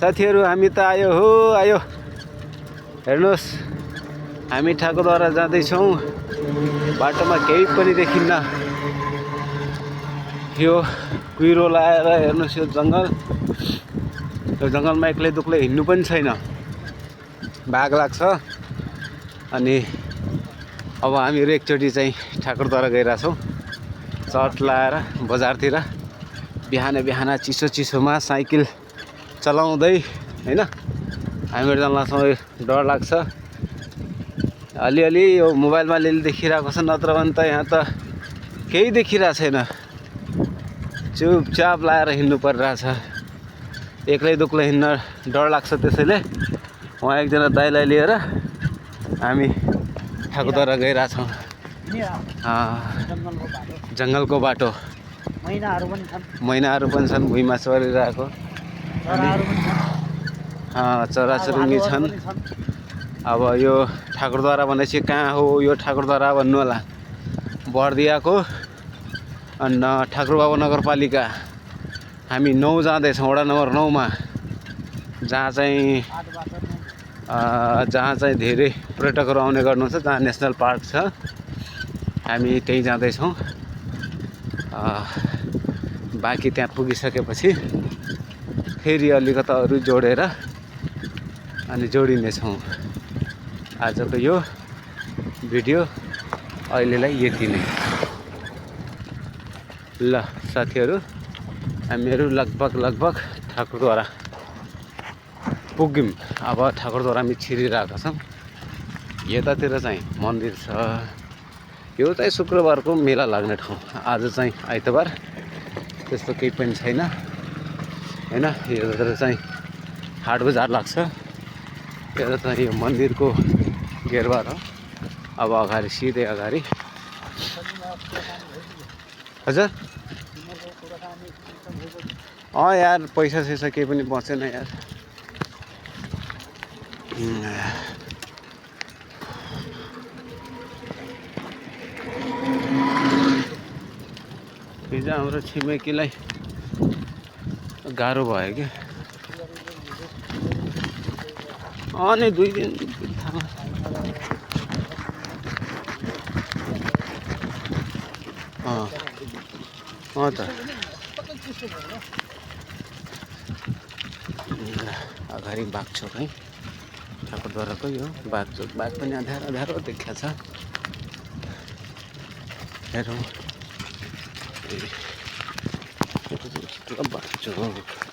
साथीहरु हामी त आयो हो आयो हेर्नुस् हामी ठाकुरद्वारा जाँदै छौं बाटोमा केही पनि देखिन्न यो कुहिरो लाएर हेर्नुस् यो जंगलमा एक्लै दुक्लै हिँड्नु पनि छैन भाग लाग्छ अनि अब हामीहरु एकचोटी चाहिँ ठाकुरद्वारा गइराछौं चट लाएर बजारतिर बिहान बिहान चिसो चिसोमा साइकल चलाउँदै हैन हामीहरु जान्लाछौं डर लाग्छ अलिअलि यो मोबाइलमा अलिअलि देखिरहेको छ नत्र भने त यहाँ त केही देखिरहेको छैन चुपचाप लाएर हिँड्नु परिरहेछ एक्लै दुक्लै हिँड्न डर लाग्छ त्यसैले उहाँ एकजना दाइलाई लिएर हामी ठाकुरद्वारा गइरहेछौं जंगलको बाटो मैनाहरू पनि छन् भुइँमा चरिरहेको चराचुरुङ्गी छन् अब यो ठाकुरद्वारा भनेपछि कहाँ हो यो ठाकुरद्वारा भन्नु होला बर्दियाको ठाकुरबाबा नगरपालिका हामी 9 जाँदैछौँ वडा नम्बर 9 मा जहाँ चाहिँ धेरै पर्यटकहरू आउने गर्नुहुन्छ जहाँ नेसनल पार्क छ हामी त्यही जाँदैछौँ बाँकी त्यहाँ पुगिसकेपछि फेरि अलिकता अरु जोडेर अनि जोडिनेछौँ आजको यो भिडियो अहिलेलाई यति नै ल साथीहरु हामीहरु लगभग ठाकुरद्वारा पुग्यौं अब ठाकुरद्वारा हामी छिरिरहेका छौं यतातिर चाहिँ मन्दिर छ यो चाहिँ शुक्रबारको मेला लाग्ने ठाउँ आज चाहिँ आइतबार त्यस्तो केही पनि छैन हैन यतातिर चाहिँ हाट बजार लाग्छ यता चाहिँ यो मन्दिरको गेरबार हो अब अगाडि सिधै अगाडि हजुर यार पैसा सैसा केही पनि बचेन यार हिजो हाम्रो छिमेकीलाई गाह्रो भयो के अनि 2 दिन त अगाडि बाघचोक है ठाकुरद्वाराको यो बाघचोक बाघ पनि अँध्यारो देखिया छ हेरौँ बाघचोक